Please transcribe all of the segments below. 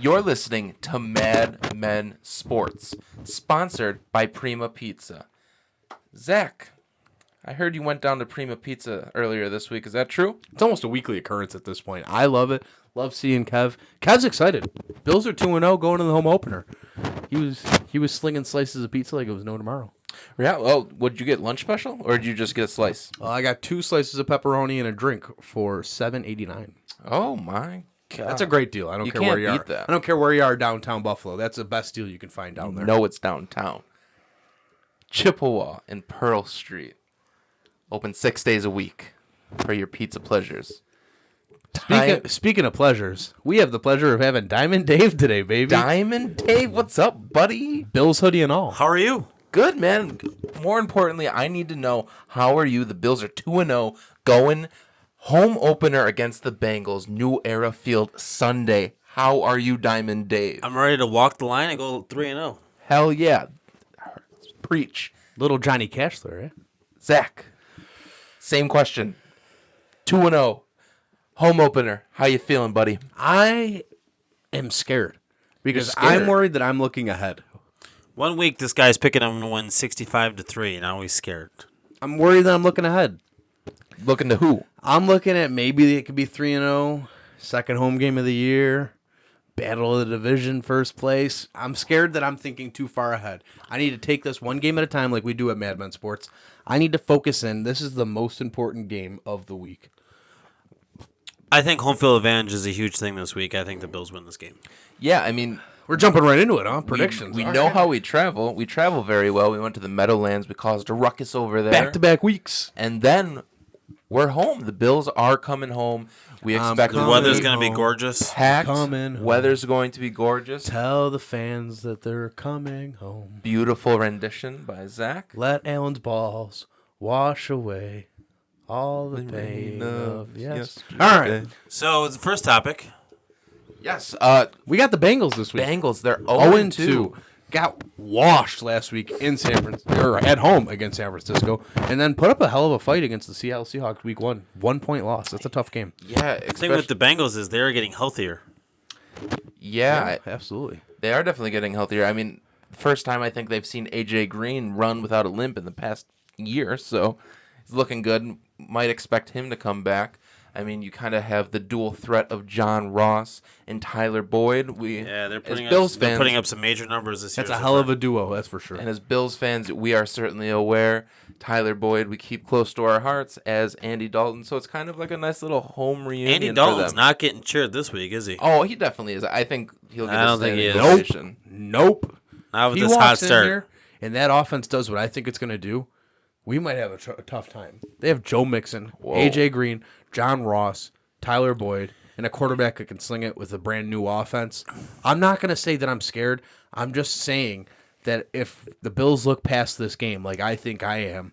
You're listening to Mad Men Sports, sponsored by Prima Pizza. Zach, I heard you went down to Prima Pizza earlier this week. Is that true? It's almost a weekly occurrence at this point. I love it. Love seeing Kev. Kev's excited. Bills are 2-0 going to the home opener. He was slinging slices of pizza like it was no tomorrow. Yeah. Well, would you get lunch special, or did you just get a slice? I got 2 slices of pepperoni and a drink for $7.89. Oh my God, That's a great deal. I don't care where you are. That. I don't care where you are downtown Buffalo. That's the best deal you can find down there. No, it's downtown. Chippewa and Pearl Street. Open 6 days a week for your pizza pleasures. Speaking of pleasures, we have the pleasure of having Diamond Dave today, baby. Diamond Dave, what's up, buddy? Bills hoodie and all. How are you? Good, man. More importantly, I need to know, how are you? The Bills are 2-0, going home opener against the Bengals, New Era Field, Sunday. How are you, Diamond Dave? I'm ready to walk the line and go 3-0. Hell yeah. Preach. Little Johnny Cash there, eh? Zach, same question. 2-0, home opener. How you feeling, buddy? I am scared because scared? I'm worried that I'm looking ahead. 1 week, this guy's picking him to win 65-3, and now he's scared. I'm worried that I'm looking ahead. Looking to who? I'm looking at maybe it could be 3-0, second home game of the year, battle of the division, first place. I'm scared that I'm thinking too far ahead. I need to take this one game at a time like we do at Mad Men Sports. I need to focus in. This is the most important game of the week. I think home field advantage is a huge thing this week. I think the Bills win this game. Yeah, I mean, We're jumping right into it, huh? Predictions. we All know right. how we travel. We travel very well. We went to the Meadowlands. We caused a ruckus over there. Back-to-back weeks. And then we're home. The Bills are coming home. We expect The weather's going to be gorgeous. packed. Coming home. Weather's going to be gorgeous. Tell the fans that they're coming home. Beautiful rendition by Zach. Let Allen's balls wash away all the pain of yesterday. All right. So, the first topic. Yes. We got the Bengals this week. Bengals, they're 0-2. Got washed last week in San Francisco, or at home against San Francisco, and then put up a hell of a fight against the Seattle Seahawks week 1. 1 point loss. That's a tough game. Yeah, The thing with the Bengals is they're getting healthier. yeah, Absolutely. they are definitely getting healthier. I mean, first time I think they've seen AJ Green run without a limp in the past year, so he's looking good. Might expect him to come back. I mean, you kind of have the dual threat of John Ross and Tyler Boyd. They're putting, they're putting up some major numbers this year. That's a hell of a duo, that's for sure. And as Bills fans, we are certainly aware. Tyler Boyd, we keep close to our hearts, as Andy Dalton. So it's kind of like a nice little home reunion. Andy for Dalton's them. not getting cheered this week, is he? Oh, he definitely is. I think he'll get I a don't think he standing is. ovation. Nope. Not with He this hot walks in start. here, and that offense does what I think it's going to do. We might have a tough time. They have Joe Mixon, Whoa. AJ Green, John Ross, Tyler Boyd, and a quarterback that can sling it with a brand new offense. I'm not going to say that I'm scared. I'm just saying that if the Bills look past this game like I think I am,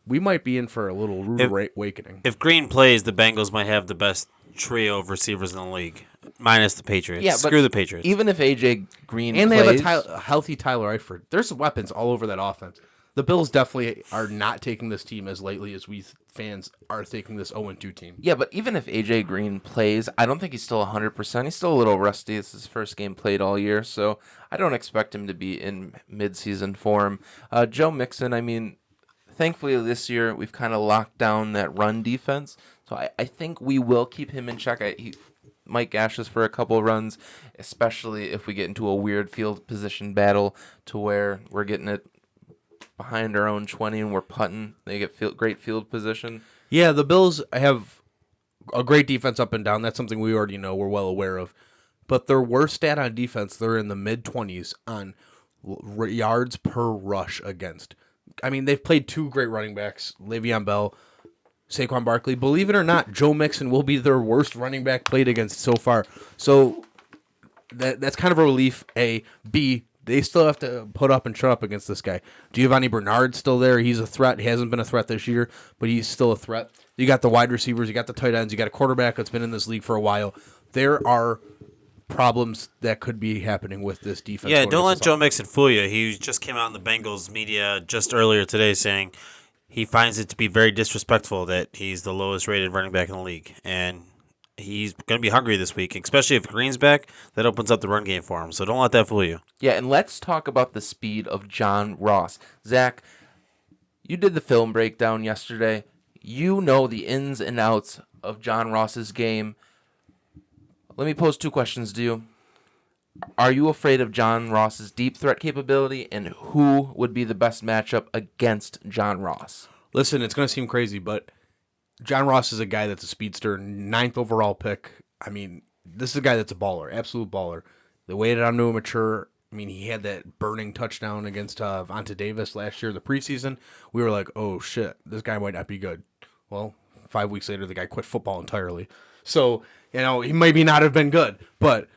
we might be in for a little rude awakening. If Green plays, the Bengals might have the best trio of receivers in the league, minus the Patriots. Yeah, but Screw the Patriots. Even if AJ Green And plays, they have a healthy Tyler Eifert. There's weapons all over that offense. The Bills definitely are not taking this team as lightly as we fans are taking this 0-2 team. Yeah, but even if AJ Green plays, I don't think he's still 100%. He's still a little rusty. It's his first game played all year, so I don't expect him to be in midseason form. Joe Mixon, I mean, thankfully this year we've kind of locked down that run defense, so I think we will keep him in check. He might gash us for a couple runs, especially if we get into a weird field position battle to where we're getting it behind our own 20 and we're putting. They get great field position. Yeah, the Bills have a great defense up and down. That's something we already know. We're well aware of. But their worst stat on defense, they're in the mid-20s on yards per rush against. I mean, they've played 2 great running backs, Le'Veon Bell, Saquon Barkley. Believe it or not, Joe Mixon will be their worst running back played against so far. So that's kind of a relief, A. B, they still have to put up and shut up against this guy. Giovanni Bernard's still there. He's a threat. He hasn't been a threat this year, but he's still a threat. You got the wide receivers. You got the tight ends. You got a quarterback that's been in this league for a while. There are problems that could be happening with this defense. Yeah, don't let Joe Mixon fool you. He just came out in the Bengals media just earlier today saying he finds it to be very disrespectful that he's the lowest rated running back in the league. And he's going to be hungry this week, especially if Green's back. That opens up the run game for him. So don't let that fool you. Yeah, and let's talk about the speed of John Ross. Zach, you did the film breakdown yesterday. You know the ins and outs of John Ross's game. Let me pose two questions to you. Are you afraid of John Ross's deep threat capability, and who would be the best matchup against John Ross? Listen, it's going to seem crazy, but John Ross is a guy that's a speedster, 9th overall pick. I mean, this is a guy that's a baller, absolute baller. They waited on him to mature. I mean, he had that burning touchdown against Vontae Davis last year, the preseason. We were like, oh, shit, this guy might not be good. Well, 5 weeks later, the guy quit football entirely. So, he maybe not have been good. But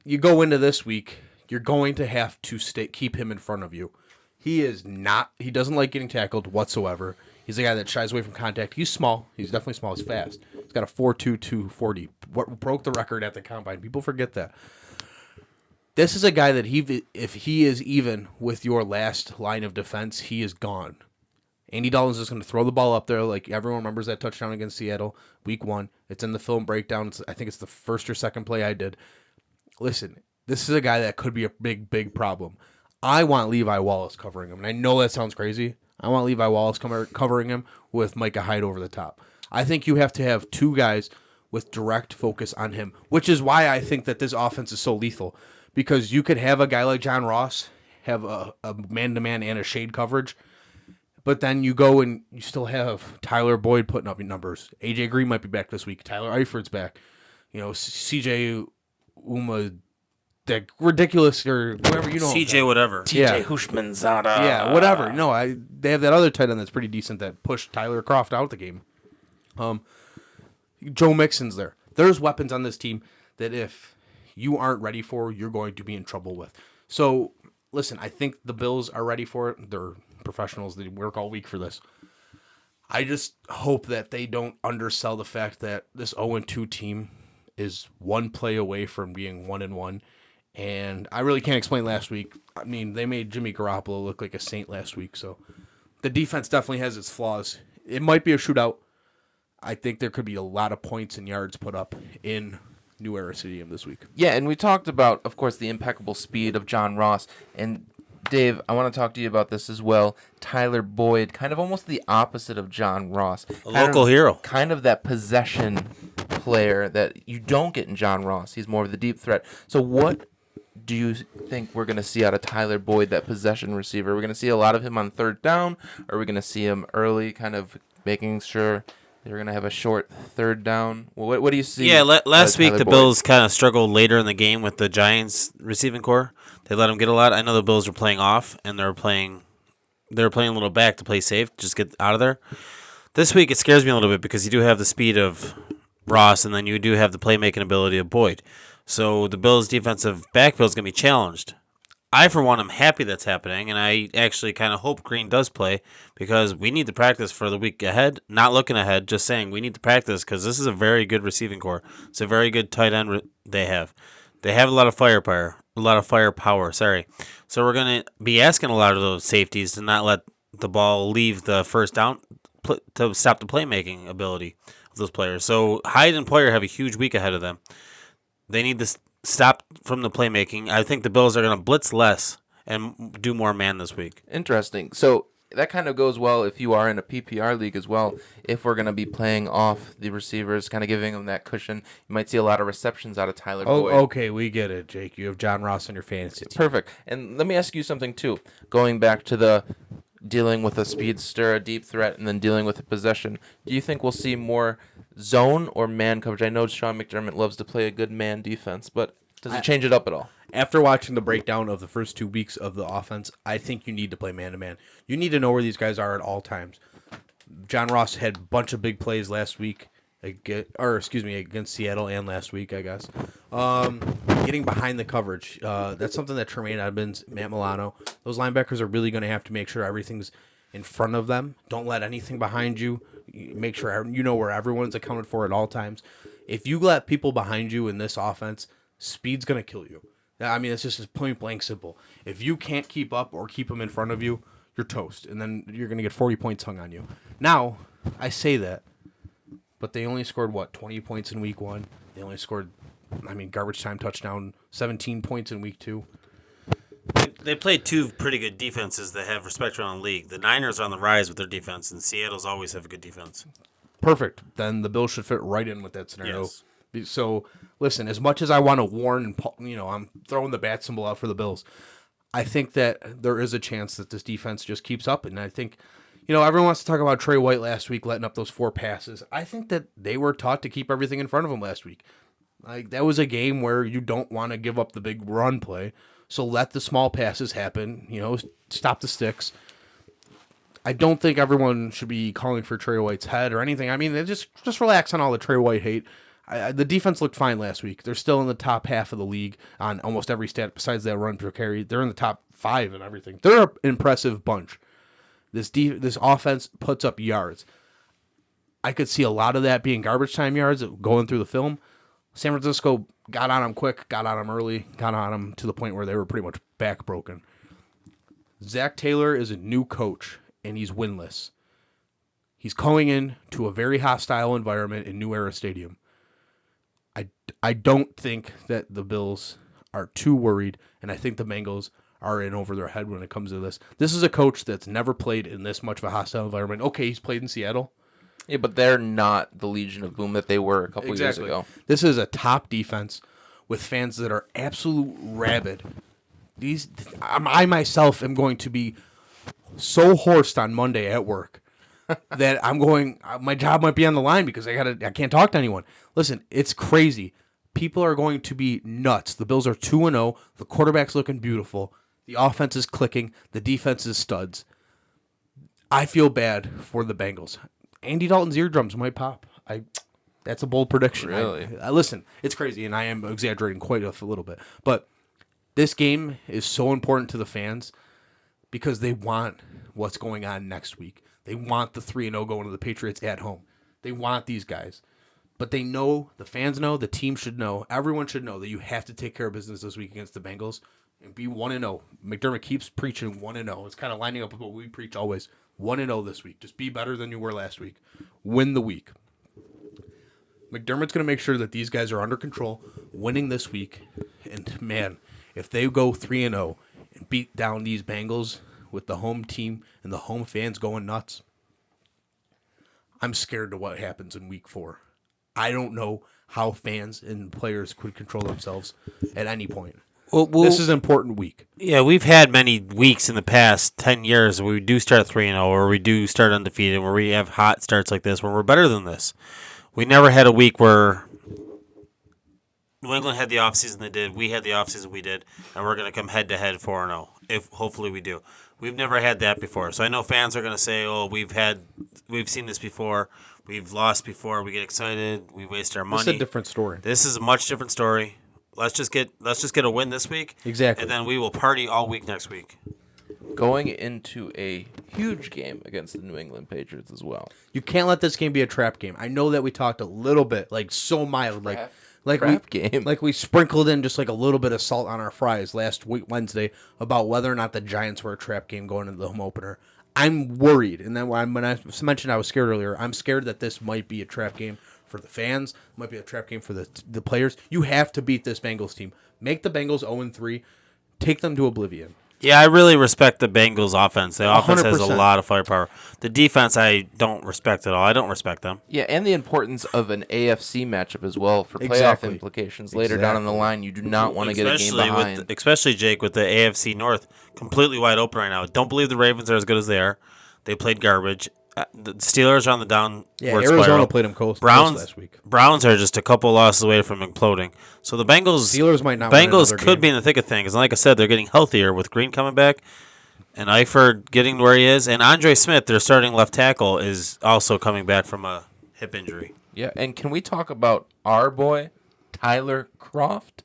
you go into this week, you're going to have to keep him in front of you. He doesn't like getting tackled whatsoever. He's a guy that shies away from contact. He's small. He's definitely small. He's fast. He's got a 4.22 240. What broke the record at the combine? People forget that. This is a guy that if he is even with your last line of defense, he is gone. Andy Dalton's just going to throw the ball up there like everyone remembers that touchdown against Seattle, week 1. It's in the film breakdown. I think it's the first or second play I did. Listen, this is a guy that could be a big, big problem. I want Levi Wallace covering him, and I know that sounds crazy. I want Levi Wallace covering him with Micah Hyde over the top. I think you have to have two guys with direct focus on him, which is why I think that this offense is so lethal. Because you could have a guy like John Ross have a man-to-man and a shade coverage, but then you go and you still have Tyler Boyd putting up numbers. AJ Green might be back this week. Tyler Eifert's back. CJ Uma, that ridiculous or whatever CJ whatever. TJ Hushmanzada. Yeah, whatever. They have that other tight end that's pretty decent that pushed Tyler Croft out the game. Joe Mixon's there. There's weapons on this team that if you aren't ready for, you're going to be in trouble with. So, listen, I think the Bills are ready for it. They're professionals. They work all week for this. I just hope that they don't undersell the fact that this 0-2 team is one play away from being 1-1. And I really can't explain last week. I mean, they made Jimmy Garoppolo look like a saint last week. So, the defense definitely has its flaws. It might be a shootout. I think there could be a lot of points and yards put up in New Era Stadium this week. Yeah, and we talked about, of course, the impeccable speed of John Ross. And Dave, I want to talk to you about this as well. Tyler Boyd, kind of almost the opposite of John Ross. A local hero. Kind of that possession player that you don't get in John Ross. He's more of the deep threat. So what do you think we're going to see out of Tyler Boyd, that possession receiver? We're going to see a lot of him on third down, or are we going to see him early, kind of making sure they're going to have a short third down? Well, what do you see? Yeah, last week Tyler the Boyd? Bills kind of struggled later in the game with the Giants receiving core. They let him get a lot. I know the Bills were playing off, and they were playing a little back to play safe, just get out of there. This week it scares me a little bit because you do have the speed of Ross, and then you do have the playmaking ability of Boyd. So the Bills' defensive backfield is going to be challenged. I, for one, am happy that's happening, and I actually kind of hope Green does play because we need to practice for the week ahead. Not looking ahead, just saying we need to practice because this is a very good receiving core. It's a very good tight end they have. They have a lot of firepower. Sorry. So we're going to be asking a lot of those safeties to not let the ball leave the first down to stop the playmaking ability of those players. So Hyde and Poyer have a huge week ahead of them. They need to stop from the playmaking. I think the Bills are going to blitz less and do more man this week. Interesting. So that kind of goes well if you are in a PPR league as well. If we're going to be playing off the receivers, kind of giving them that cushion, you might see a lot of receptions out of Tyler Boyd. Okay, we get it, Jake. You have John Ross on your fantasy team. Perfect. And let me ask you something, too. Going back to the dealing with a speedster, a deep threat, and then dealing with a possession, do you think we'll see more zone or man coverage? I know Sean McDermott loves to play a good man defense, but does it change it up at all? After watching the breakdown of the first 2 weeks of the offense, I think you need to play man-to-man. You need to know where these guys are at all times. John Ross had a bunch of big plays last week, against Seattle and last week, I guess. Getting behind the coverage. That's something that Tremaine Edmonds, Matt Milano, those linebackers are really going to have to make sure everything's in front of them. Don't let anything behind you. Make sure you know where everyone's accounted for at all times. If you let people behind you in this offense, speed's going to kill you. I mean, it's just point blank simple. If you can't keep up or keep them in front of you, you're toast. And then you're going to get 40 points hung on you. Now, I say that, but they only scored, 20 points in week 1. They only scored, garbage time touchdown, 17 points in week 2. They played two pretty good defenses that have respect around the league. The Niners are on the rise with their defense, and Seattle's always have a good defense. Perfect. Then the Bills should fit right in with that scenario. Yes. So, listen, as much as I want to warn and, I'm throwing the bat symbol out for the Bills, I think that there is a chance that this defense just keeps up. And I think, everyone wants to talk about Trey White last week letting up those 4 passes. I think that they were taught to keep everything in front of them last week. Like, that was a game where you don't want to give up the big run play. So let the small passes happen, stop the sticks. I don't think everyone should be calling for Trey White's head or anything. Just relax on all the Trey White hate. The defense looked fine last week. They're still in the top half of the league on almost every stat besides that run per carry. They're in the top 5 and everything. They're an impressive bunch. This offense puts up yards. I could see a lot of that being garbage time yards going through the film. San Francisco got on them quick, got on them early, got on them to the point where they were pretty much back broken. Zach Taylor is a new coach, and he's winless. He's going in to a very hostile environment in New Era Stadium. I don't think that the Bills are too worried, and I think the Bengals are in over their head when it comes to this. This is a coach that's never played in this much of a hostile environment. Okay, he's played in Seattle. Yeah, but they're not the Legion of Boom that they were a couple years ago. This is a top defense with fans that are absolute rabid. I myself am going to be so horsed on Monday at work that my job might be on the line because I can't talk to anyone. Listen, it's crazy. People are going to be nuts. The Bills are 2-0. The quarterback's looking beautiful. The offense is clicking. The defense is studs. I feel bad for the Bengals. Andy Dalton's eardrums might pop. That's a bold prediction. Really? Listen, it's crazy, and I am exaggerating quite a little bit. But this game is so important to the fans because they want what's going on next week. They want the 3-0 going to the Patriots at home. They want these guys. But they know, the fans know, the team should know, everyone should know that you have to take care of business this week against the Bengals and be 1-0. McDermott keeps preaching 1-0. It's kind of lining up with what we preach always. 1-0 this week. Just be better than you were last week. Win the week. McDermott's going to make sure that these guys are under control, winning this week. And, man, if they go 3-0 and beat down these Bengals with the home team and the home fans going nuts, I'm scared to what happens in week 4. I don't know how fans and players could control themselves at any point. Well, this is an important week. Yeah, we've had many weeks in the past 10 years where we do start 3-0 or we do start undefeated, where we have hot starts like this, where we're better than this. We never had a week where New England had the offseason they did, we had the offseason we did, and we're going to come head-to-head 4-0, if hopefully we do. We've never had that before. So I know fans are going to say, oh, we've seen this before, we've lost before, we get excited, we waste our money. This is a different story. This is a much different story. Let's just get a win this week. Exactly. And then we will party all week next week. Going into a huge game against the New England Patriots as well. You can't let this game be a trap game. I know that we talked a little bit, so mild, like we sprinkled in just like a little bit of salt on our fries last week Wednesday about whether or not the Giants were a trap game going into the home opener. I'm worried, and then when I mentioned I was scared earlier, I'm scared that this might be a trap game for the fans, might be a trap game for the players. You have to beat this Bengals team. Make the Bengals 0-3. Take them to oblivion. Yeah, I really respect the Bengals offense. The offense 100%. has a lot of firepower. The defense, I don't respect at all. I don't respect them. Yeah, and the importance of an AFC matchup as well for playoff implications later down on the line. You do not want to get a game behind. Especially, Jake, with the AFC North completely wide open right now. Don't believe the Ravens are as good as they are. They played garbage. The Steelers are on the downward Arizona spiral. played them close last week. Browns are just a couple losses away from imploding. So the Steelers might not win Bengals another could game. be in the thick of things. And like I said, they're getting healthier with Green coming back and Eifert getting where he is. And Andre Smith, their starting left tackle, is also coming back from a hip injury. Yeah, and can we talk about our boy, Tyler Kroft?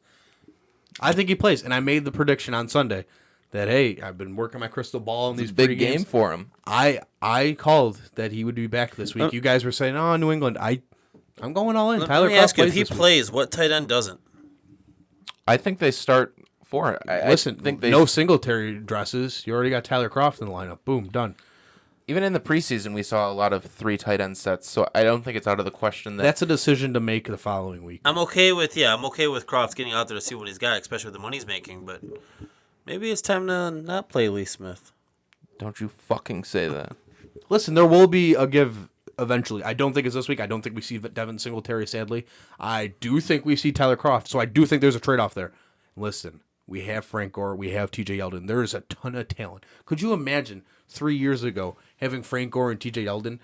I think he plays, and I made the prediction on Sunday that, hey, I've been working my crystal ball in these big game for him. I called that he would be back this week. You guys were saying, oh, New England. I'm going all in. Let me ask you, if he plays, what tight end doesn't? I think they start for it. Listen, no Singletary dresses. You already got Tyler Kroft in the lineup. Boom, done. Even in the preseason, we saw a lot of 3 tight end sets, so I don't think it's out of the question that That's a decision to make the following week. I'm okay with Croft getting out there to see what he's got, especially with the money he's making. But maybe it's time to not play Lee Smith. don't you fucking say that. Listen, there will be a give eventually. I don't think it's this week. I don't think we see Devin Singletary, sadly. I do think we see Tyler Croft, so I do think there's a trade-off there. Listen, we have Frank Gore. We have TJ Yeldon. There is a ton of talent. Could you imagine 3 years ago having Frank Gore and TJ Yeldon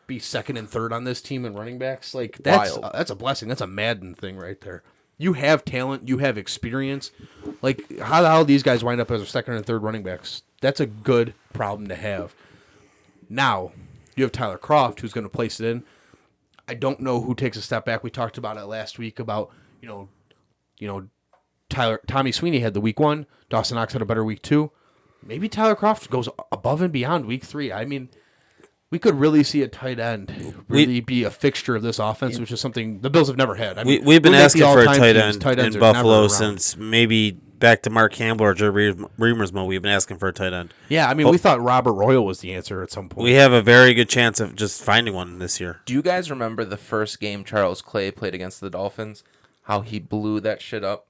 be second and third on this team in running backs? Like, that's a blessing. That's a Madden thing right there. You have talent. You have experience. Like, how the hell these guys wind up as second and third running backs? That's a good problem to have. Now, you have Tyler Croft, who's going to place it in. I don't know who takes a step back. We talked about it last week about, Tommy Sweeney had the week 1. Dawson Knox had a better week 2. Maybe Tyler Croft goes above and beyond week 3. I mean, we could really see a tight end really be a fixture of this offense, which is something the Bills have never had. I mean, We've been asking for a tight end Tight ends in are Buffalo never since maybe back to Mark Campbell or Jerry Reamersmo. We've been asking for a tight end. Yeah, I mean, we thought Robert Royal was the answer at some point. We have a very good chance of just finding one this year. Do you guys remember the first game Charles Clay played against the Dolphins? How he blew that shit up?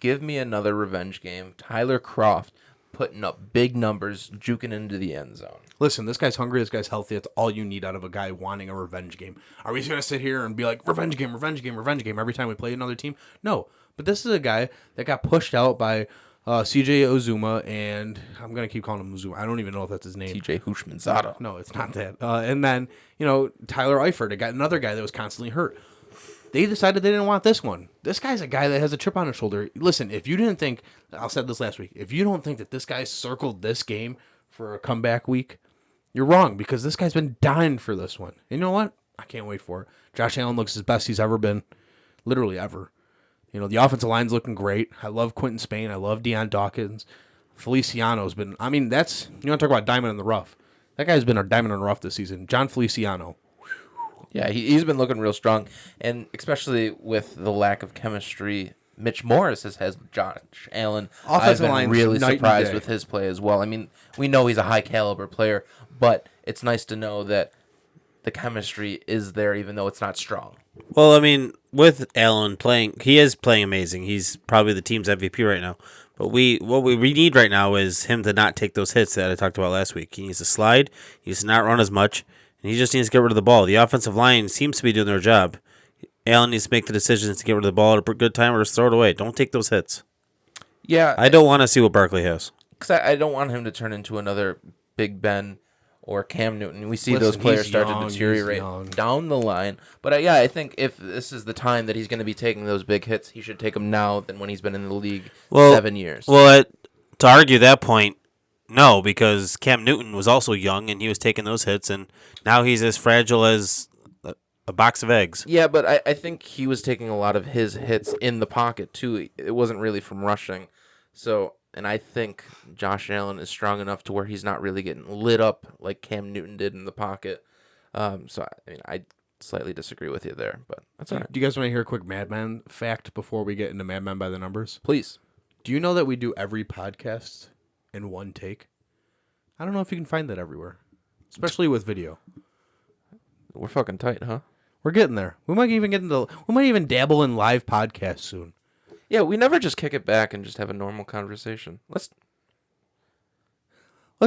Give me another revenge game. Tyler Croft putting up big numbers, juking into the end zone. Listen, this guy's hungry. This guy's healthy. That's all you need out of a guy wanting a revenge game. Are we just going to sit here and be like, revenge game, revenge game, revenge game every time we play another team? No. But this is a guy that got pushed out by CJ Ozuma, and I'm going to keep calling him Ozuma. I don't even know if that's his name. TJ Hushmanzada. No, it's not that. And then, Tyler Eifert, another guy that was constantly hurt. They decided they didn't want this one. This guy's a guy that has a chip on his shoulder. Listen, if you didn't think, I said this last week, if you don't think that this guy circled this game for a comeback week, you're wrong, because this guy's been dying for this one. And you know what? I can't wait for it. Josh Allen looks his best he's ever been, literally ever. The offensive line's looking great. I love Quentin Spain. I love Deion Dawkins. Feliciano's been, you want to talk about diamond in the rough. That guy's been a diamond in the rough this season. John Feliciano. Yeah, he's been looking real strong, and especially with the lack of chemistry Mitch Morris has Josh Allen. I've been really surprised with his play as well. I mean, we know he's a high caliber player, but it's nice to know that the chemistry is there, even though it's not strong. Well, I mean, with Allen playing, he is playing amazing. He's probably the team's MVP right now. But what we need right now is him to not take those hits that I talked about last week. He needs to slide. He needs to not run as much. And he just needs to get rid of the ball. The offensive line seems to be doing their job. Allen needs to make the decisions to get rid of the ball at a good time or just throw it away. Don't take those hits. Yeah. I don't want to see what Barkley has. Because I don't want him to turn into another Big Ben or Cam Newton. We see those players start to deteriorate down the line. But I think if this is the time that he's going to be taking those big hits, he should take them now than when he's been in the league 7 years. Well, to argue that point, no, because Cam Newton was also young and he was taking those hits, and now he's as fragile as a box of eggs. Yeah, but I think he was taking a lot of his hits in the pocket, too. It wasn't really from rushing. And I think Josh Allen is strong enough to where he's not really getting lit up like Cam Newton did in the pocket. I slightly disagree with you there, but that's all right. Do you guys want to hear a quick Madman fact before we get into Madman by the numbers? Please. Do you know that we do every podcast in one take? I don't know if you can find that everywhere, especially with video. We're fucking tight, huh? We're getting there. We might even dabble in live podcasts soon. Yeah, we never just kick it back and just have a normal conversation. Let's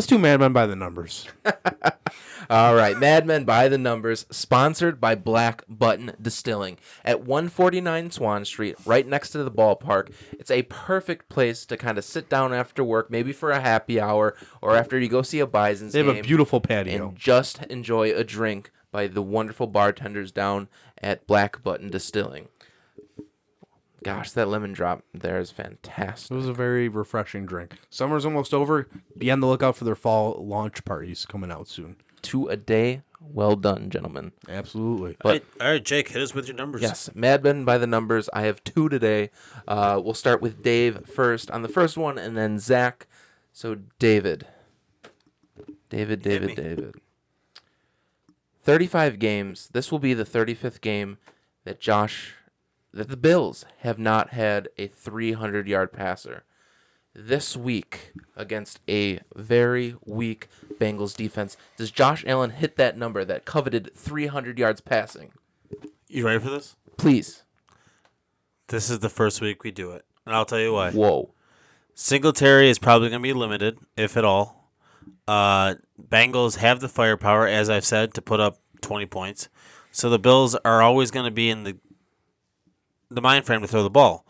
do Mad Men by the numbers. All right, Mad Men by the numbers, sponsored by Black Button Distilling at 149 Swan Street, right next to the ballpark. It's a perfect place to kind of sit down after work, maybe for a happy hour or after you go see a Bison's game. They have a beautiful patio. And just enjoy a drink by the wonderful bartenders down at Black Button Distilling. Gosh, that lemon drop there is fantastic. It was a very refreshing drink. Summer's almost over. Be on the lookout for their fall launch parties coming out soon. 2 a day. Well done, gentlemen. Absolutely. All right, Jake, hit us with your numbers. Yes, Mad Men by the numbers. I have 2 today. We'll start with Dave first on the first one, and then Zach. So, David. 35 games. This will be the 35th game that the Bills have not had a 300-yard passer. this week against a very weak Bengals defense. Does Josh Allen hit that number, that coveted 300 yards passing? You ready for this? Please. This is the first week we do it, and I'll tell you why. Whoa. Singletary is probably going to be limited, if at all. Bengals have the firepower, as I've said, to put up 20 points. So the Bills are always going to be in the mind frame to throw the ball.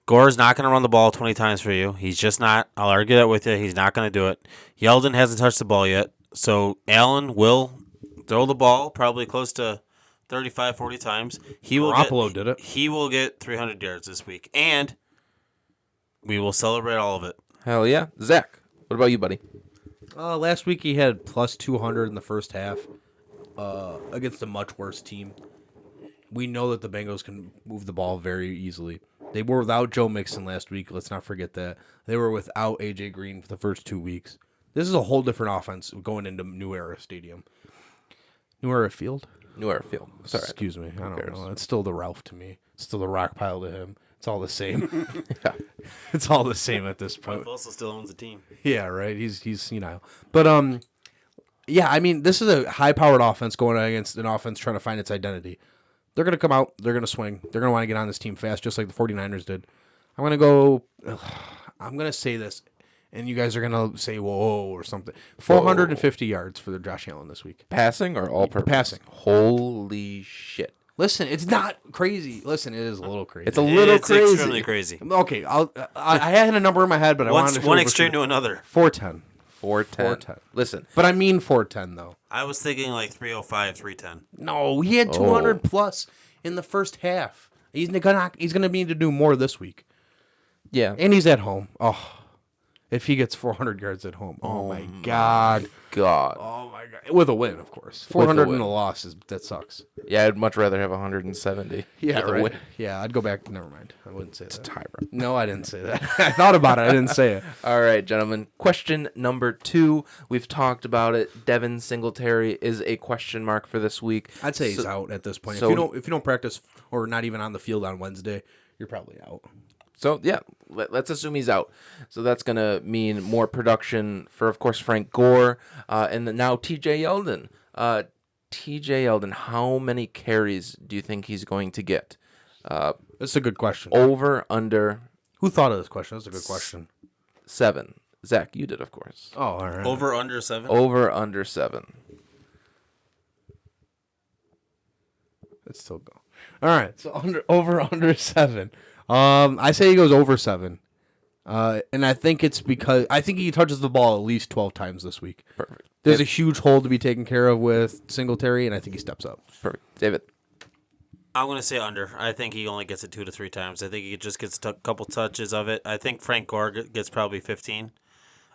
Gore's not going to run the ball 20 times for you. He's just not. I'll argue that with you. He's not going to do it. Yeldon hasn't touched the ball yet. So Allen will throw the ball probably close to 35, 40 times. Garoppolo did it. He will get 300 yards this week. And we will celebrate all of it. Hell yeah. Zach, what about you, buddy? Last week he had plus 200 in the first half against a much worse team. We know that the Bengals can move the ball very easily. They were without Joe Mixon last week. Let's not forget that. They were without A.J. Green for the first 2 weeks. This is a whole different offense going into New Era Stadium. New Era Field? New Era Field. Sorry. Excuse me. I don't know. It's still the Ralph to me. It's still the rock pile to him. It's all the same. Yeah. It's all the same at this point. Also still owns the team. Yeah, right. He's senile. But yeah, I mean, this is a high-powered offense going against an offense trying to find its identity. They're going to come out. They're going to swing. They're going to want to get on this team fast, just like the 49ers did. I'm going to say this, and you guys are going to say, whoa, or something. 450 yards for the Josh Allen this week. Passing or all purpose? Passing. Holy shit. Listen, it's not crazy. Listen, it is a little crazy. It's a little It's crazy. extremely crazy. Okay, I had a number in my head, but I wanted to One extreme to another. 410. 410. Listen. But I mean 410, though. I was thinking like 305, 310. No, he had 200 plus in the first half. He's gonna need to do more this week, Yeah. and he's at home. Oh, if he gets 400 yards at home, oh my god, God. oh my god, with a win, of course. 400 win. in a loss that sucks. Yeah, I'd much rather have 170. Yeah, with a right. win. Yeah, I'd go back. Never mind. I wouldn't say that. Tyra. No, I didn't say that. I thought about it. I didn't say it. All right, gentlemen. Question number 2. We've talked about it. Devin Singletary is a question mark for this week. I'd say he's out at this point. so- If you don't practice or not even on the field on Wednesday, you're probably out. So, yeah, let's assume he's out. So that's going to mean more production for, of course, Frank Gore and now T.J. Yeldon. T.J. Yeldon, how many carries do you think he's going to get? That's a good question. Over, under Who thought of this question? That's a good question. 7. Zach, you did, of course. Oh, all right. Over, under 7? Over, under 7. Let's still go. All right. So under 7. I say he goes over 7. And I think it's because I think he touches the ball at least 12 times this week. Perfect. There's a huge hole to be taken care of with Singletary, and I think he steps up. Perfect. David. I'm going to say under. I think he only gets it 2 to 3 times. I think he just gets a couple touches of it. I think Frank Gore gets probably 15.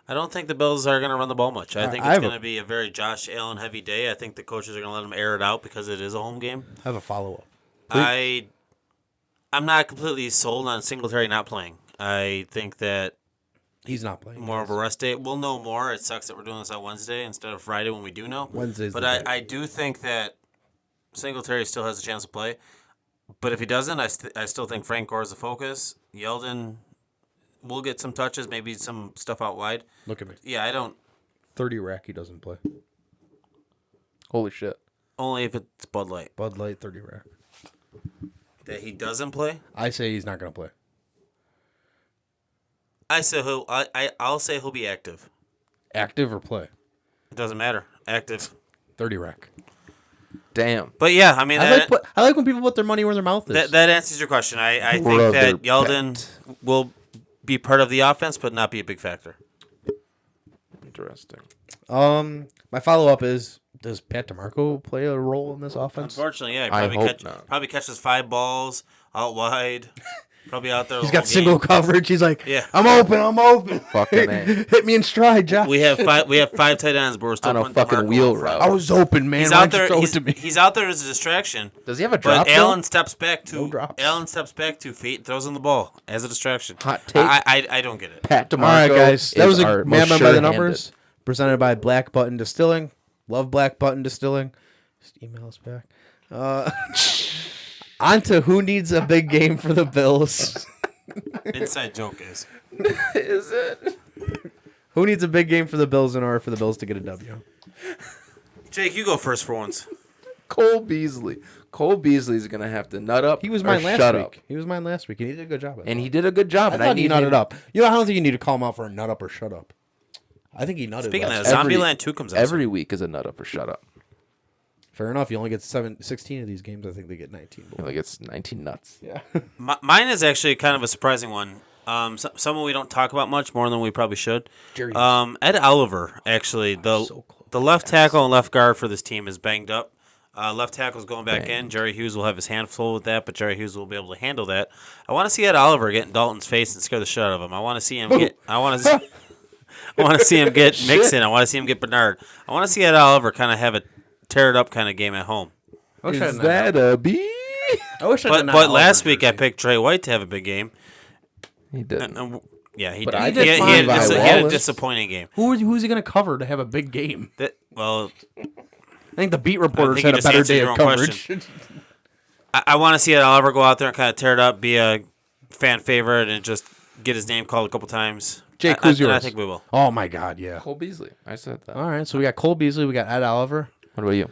I don't think the Bills are going to run the ball much. I think it's going to be a very Josh Allen heavy day. I think the coaches are going to let him air it out because it is a home game. I have a follow-up. I'm not completely sold on Singletary not playing. I think that He's not playing. more of a rest day. We'll know more. It sucks that we're doing this on Wednesday instead of Friday when we do know. Wednesday's But the day. I do think that Singletary still has a chance to play. But if he doesn't, I still think Frank Gore is the focus. Yeldon will get some touches, maybe some stuff out wide. Look at me. Yeah, I don't. 30 rack, he doesn't play. Holy shit. Only if it's Bud Light. Bud Light, 30 rack. That he doesn't play? I say he's not going to play. I'll say he'll be active. Active or play? It doesn't matter. Active. 30 rack. Damn. But yeah, I mean, I like when people put their money where their mouth is. that answers your question. I think Brother that Yeldon will be part of the offense, but not be a big factor. Interesting. My follow-up is, does Pat DeMarco play a role in this offense? Unfortunately, yeah, I hope not. probably catches 5 balls out wide. Probably out there. He's the got whole single game. coverage. He's like, Yeah. I'm open. Fucking A. Hit me in stride, Josh. We have 5 tight ends, but we're still On a putting fucking DeMarco wheel up front. route. I was open, man. He's Why'd out you there. throw it to me? He's out there as a distraction. Does he have a drop? But Allen steps back No to drops. Allen steps back 2 feet, throws in the ball as a distraction. Hot take. I don't get it. Pat DeMarco. All right, guys. That is was our a most Man by the sure-handed. Numbers, presented by Black Button Distilling. Love Black Button Distilling. Just email us back. On to who needs a big game for the Bills. Inside joke is. Is it? Who needs a big game for the Bills in order for the Bills to get a W? Jake, you go first for once. Cole Beasley. Cole Beasley's going to have to nut up. He was or mine last shut week. up. He was mine last week, and he did a good job. And he did a good job. I and thought he need nutted him- up. You know, I don't think you need to call him out for a nut up or shut up. I think he nutted. Speaking of last that, week. Zombieland 2 comes out. Every week is a nut up or shut up. Fair enough. You only get 16 of these games. I think they get 19. Like it's 19 nuts. Yeah. Mine is actually kind of a surprising one. Someone we don't talk about much more than we probably should. Jerry. Ed Oliver, actually, the left tackle and left guard for this team is banged up. Left tackle's going back in. Jerry Hughes will have his hand full with that, but Jerry Hughes will be able to handle that. I want to see Ed Oliver get in Dalton's face and scare the shit out of him. I want to see him get. I want to see him get Mixon. I want to see him get Bernard. I want to see Ed Oliver kind of have a tear it up kind of game at home. Is that a B? I wish I But last week I picked Trey White to have a big game. He didn't. Yeah, he But did. I He did had, fine he had by he had a Wallace. disappointing game. Who's he going to cover to have a big game? Well, I think the beat reporters think you had a just better answered day your of own coverage. question. I want to see Ed Oliver go out there and kind of tear it up, be a fan favorite, and just get his name called a couple times. Jake, who's yours? I think we will. Oh my God, yeah. Cole Beasley. I said that. All right, so we got Cole Beasley, we got Ed Oliver. What about you?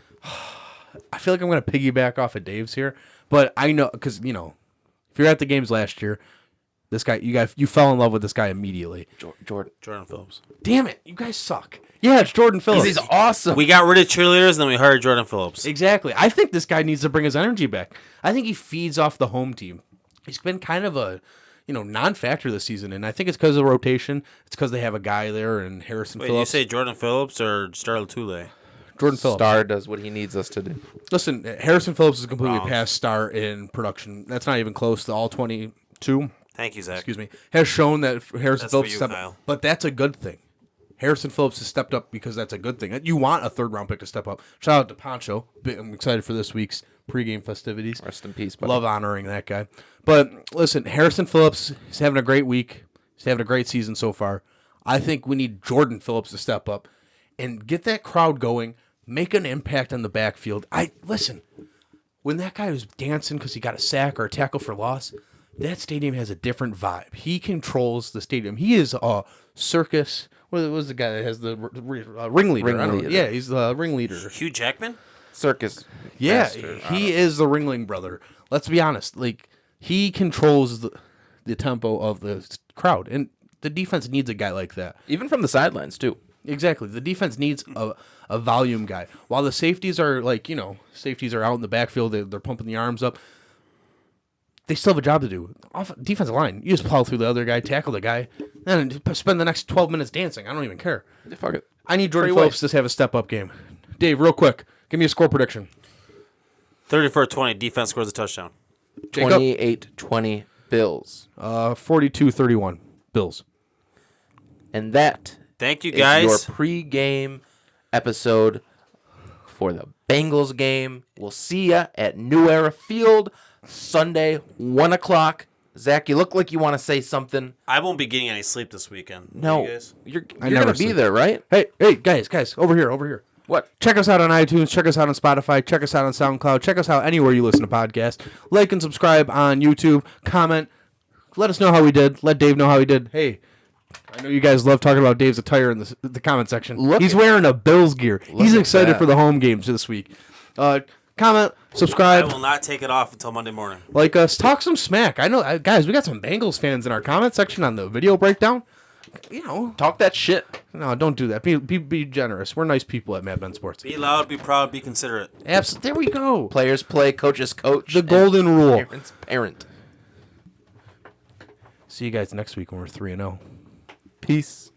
I feel like I'm going to piggyback off of Dave's here, but I know because if you're at the games last year, this guy, you fell in love with this guy immediately. Jordan Phillips. Damn it, you guys suck. Yeah, it's Jordan Phillips. He's awesome. We got rid of cheerleaders, and then we hired Jordan Phillips. Exactly. I think this guy needs to bring his energy back. I think he feeds off the home team. He's been kind of a non-factor this season, and I think it's because of the rotation. It's because they have a guy there and Harrison Wait, Phillips. you say Jordan Phillips or Star Latulle? Jordan Phillips. Star does what he needs us to do. Listen, Harrison Phillips is completely Wrong. past Star in production. That's not even close to all 22. Thank you, Zach. Excuse me. Has shown that Harrison That's Phillips for you, stepped Kyle. up. But that's a good thing. Harrison Phillips has stepped up because that's a good thing. You want a third-round pick to step up. Shout out to Poncho. I'm excited for this week's pregame festivities. Rest in peace, buddy. Love honoring that guy. But listen, Harrison Phillips is having a great week. He's having a great season so far. I think we need Jordan Phillips to step up and get that crowd going, make an impact on the backfield. Listen, when that guy was dancing because he got a sack or a tackle for loss, that stadium has a different vibe. He controls the stadium. He is a circus. What was the guy that has the ringleader? I don't know. Ringleader. Yeah, he's the ringleader. Hugh Jackman? Circus. Yeah, master. he is the Ringling brother. Let's be honest. Like, he controls the tempo of the crowd, and the defense needs a guy like that. Even from the sidelines, too. Exactly. The defense needs a volume guy. While the safeties are safeties are out in the backfield, they're pumping the arms up. They still have a job to do. Defensive line, you just plow through the other guy, tackle the guy, and spend the next 12 minutes dancing. I don't even care. Fuck it. I need Jordan Trey Phillips to have a step-up game. Dave, real quick, give me a score prediction. 34-20. Defense scores a touchdown. Jacob? 28-20 Bills. 42-31 Bills. And that Thank you, is guys. your pregame episode for the Bengals game. We'll see ya at New Era Field Sunday, 1 o'clock. Zach, you look like you want to say something. I won't be getting any sleep this weekend. No, You guys? you're I going never to be sleep. there, right? Hey, guys, over here. What? Check us out on iTunes. Check us out on Spotify. Check us out on SoundCloud. Check us out anywhere you listen to podcasts. Like and subscribe on YouTube. Comment. Let us know how we did. Let Dave know how he did. Hey, I know you guys love talking about Dave's attire in the comment section. He's wearing a Bills gear. He's at excited that. for the home games this week. Comment, I subscribe, will not take it off until Monday morning. like us, talk some smack. I know, guys, we got some Bengals fans in our comment section on the video breakdown. Talk that shit. No, don't do that. Be generous. We're nice people at Mad Men Sports. Be loud, be proud, be considerate. There we go. Players play, coaches coach. The golden rule. Parents parent. See you guys next week when we're 3-0. Peace.